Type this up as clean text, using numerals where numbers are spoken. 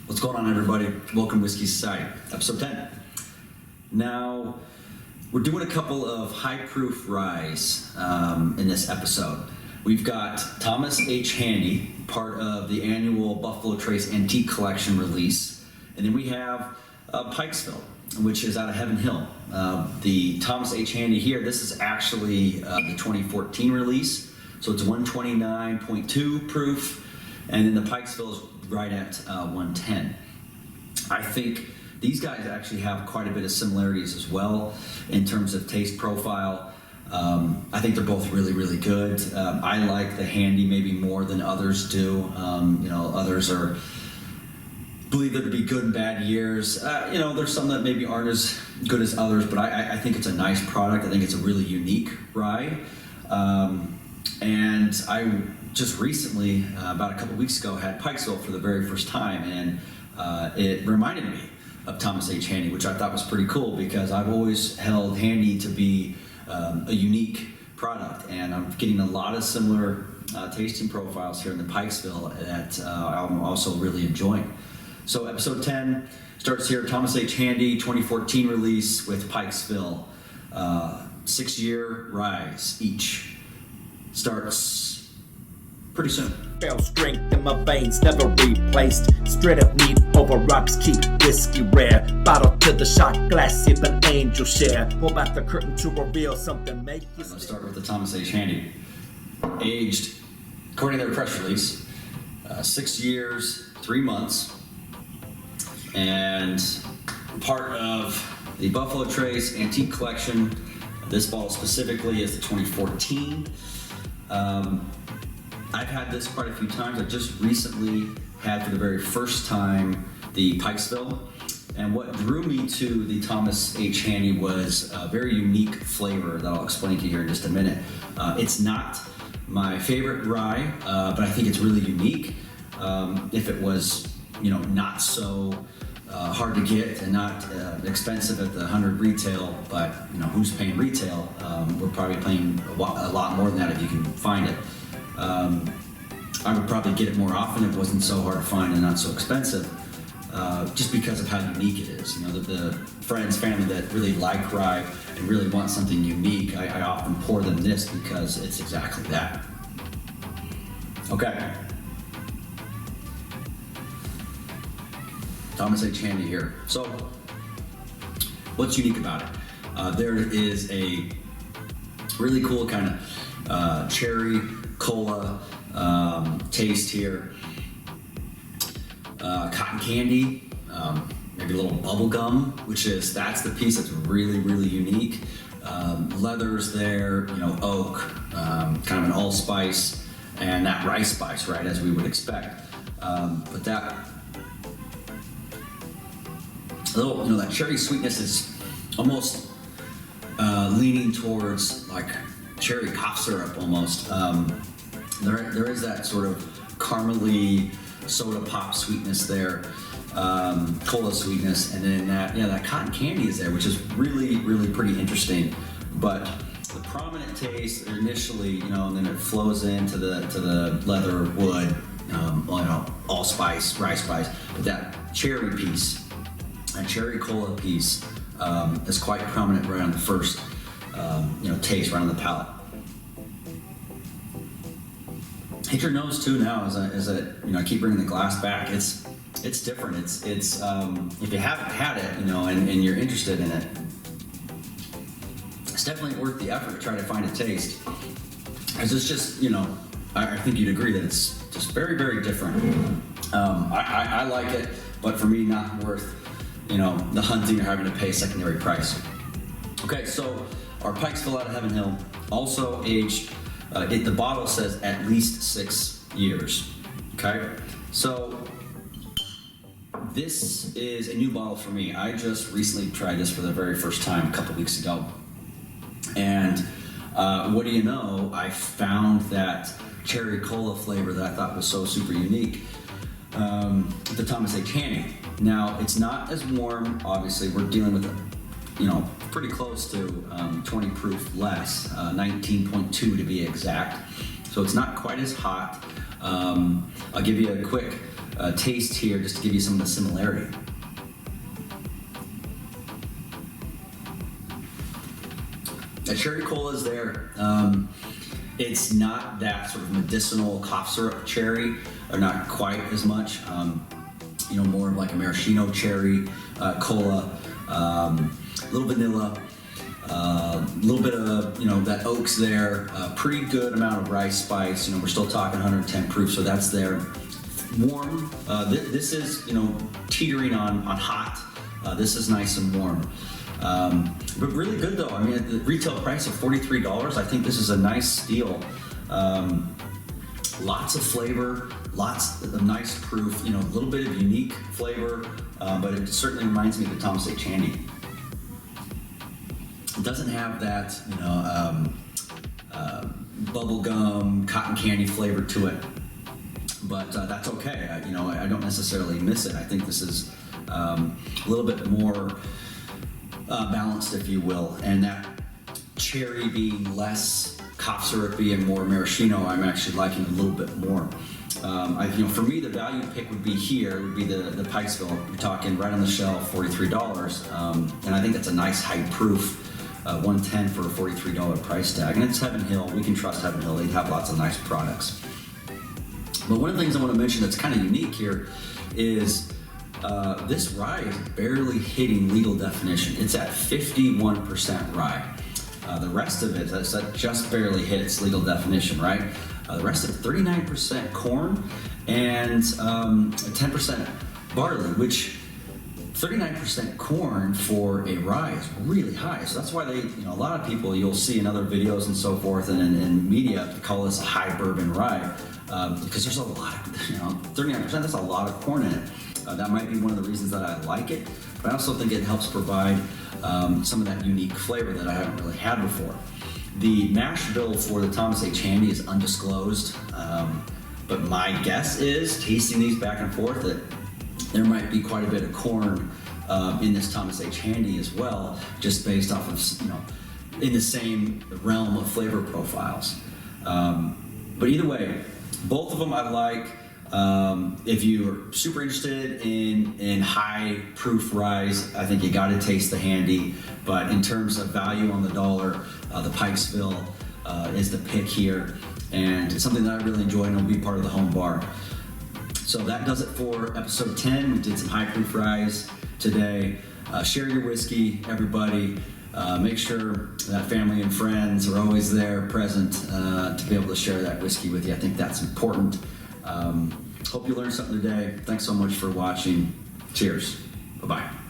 What's going on, everybody? Welcome to Whiskey Society, episode 10. Now, we're doing a couple of high-proof ryes in this episode. We've got Thomas H. Handy, part of the annual Buffalo Trace Antique Collection release. And then we have Pikesville, which is out of Heaven Hill. The Thomas H. Handy here, this is actually the 2014 release. So it's 129.2 proof. And then the Pikesville is right at 110. I think these guys actually have quite a bit of similarities as well in terms of taste profile. I think they're both really, really good. I like the Handy maybe more than others do. Others believe there to be good and bad years. There's some that maybe aren't as good as others, but I think it's a nice product. I think it's a really unique rye. And I just recently, about a couple weeks ago, had Pikesville for the very first time, and it reminded me of Thomas H. Handy, which I thought was pretty cool because I've always held Handy to be a unique product, and I'm getting a lot of similar tasting profiles here in the Pikesville that I'm also really enjoying. So episode 10 starts here, Thomas H. Handy, 2014 release with Pikesville. 6-year ryes each. Starts pretty soon. Fell strength in my veins, never replaced. Straight up meat over rocks, keep whiskey rare. Bottle to the shot glass, sip an angel share. Pull back the curtain to reveal something, make you Let's start with the Thomas H. Handy. Aged, according to their press release, 6 years, 3 months. And part of the Buffalo Trace Antique Collection. This bottle specifically is the 2014. I've had this quite a few times. I just recently had for the very first time the Pikesville. And what drew me to the Thomas H. Handy was a very unique flavor that I'll explain to you here in just a minute. It's not my favorite rye, but I think it's really unique. If it was, not so hard to get and not expensive at the 100 retail, but who's paying retail? We're probably paying a lot more than that if you can find it. I would probably get it more often if it wasn't so hard to find and not so expensive, just because of how unique it is. The friends, family that really like rye and really want something unique, I often pour them this because it's exactly that. Okay. Thomas H. Handy here. So, what's unique about it? There is a really cool kind of cherry cola taste here. Cotton candy, maybe a little bubble gum, that's the piece that's really, really unique. Leathers there, oak, kind of an allspice, and that rice spice, right, as we would expect. But that little, that cherry sweetness is almost leaning towards like cherry cough syrup almost. There is that sort of caramely soda pop sweetness there, cola sweetness, and then that cotton candy is there, which is really, really pretty interesting. But the prominent taste initially, and then it flows into the leather wood, allspice, rice spice, but that cherry piece. And cherry cola piece is quite prominent right on the first, taste, right on the palate. Hit your nose too now as I keep bringing the glass back. It's different. It's if you haven't had it, and you're interested in it, it's definitely worth the effort to try to find a taste. Because it's just, I think you'd agree that it's just very, very different. I like it, but for me, not worth the hunting or having to pay a secondary price. Okay, so our Pikesville out of Heaven Hill, also aged, the bottle says at least 6 years. Okay, so this is a new bottle for me. I just recently tried this for the very first time a couple weeks ago. And what do you know, I found that cherry cola flavor that I thought was so super unique. The Thomas H. Handy. Now, it's not as warm, obviously. We're dealing with, pretty close to 20 proof less, 19.2 to be exact. So it's not quite as hot. I'll give you a quick taste here just to give you some of the similarity. The cherry cola is there. It's not that sort of medicinal cough syrup cherry, or not quite as much. More of like a maraschino cherry cola, a little vanilla, a little bit of that oaks there. Pretty good amount of rice spice. We're still talking 110 proof, so that's there. Warm. This is teetering on hot. This is nice and warm. But really good though. I mean, at the retail price of $43, I think this is a nice deal. Lots of flavor, lots of nice proof, a little bit of unique flavor, but it certainly reminds me of the Thomas H. Handy. It doesn't have that, bubblegum, cotton candy flavor to it, but that's okay. I don't necessarily miss it. I think this is a little bit more balanced, if you will, and that cherry being less cough syrupy and more maraschino, I'm actually liking a little bit more. For me, the value pick would be the Pikesville. You're talking right on the shelf, $43, and I think that's a nice high proof 110 for a $43 price tag. And it's Heaven Hill. We can trust Heaven Hill. They have lots of nice products. But one of the things I want to mention that's kind of unique here is this rye is barely hitting legal definition. It's at 51% rye. The rest of it, that just barely hits legal definition, right? The rest of it, 39% corn and 10% barley, which 39% corn for a rye is really high. So that's why a lot of people you'll see in other videos and so forth and in media call this a high bourbon rye because there's a lot of, 39%, that's a lot of corn in it. That might be one of the reasons that I like it, but I also think it helps provide some of that unique flavor that I haven't really had before. The mash bill for the Thomas H. Handy is undisclosed, but my guess is, tasting these back and forth, that there might be quite a bit of corn in this Thomas H. Handy as well, just based off of, in the same realm of flavor profiles. But either way, both of them I like. If you're super interested in high proof ryes, I think you got to taste the Handy. But in terms of value on the dollar, the Pikesville is the pick here, and it's something that I really enjoy and will be part of the home bar. So that does it for episode 10. We did some high proof ryes today. Share your whiskey, everybody. Make sure that family and friends are always there, present, to be able to share that whiskey with you. I think that's important. Hope you learned something today. Thanks so much for watching. Cheers. Bye-bye.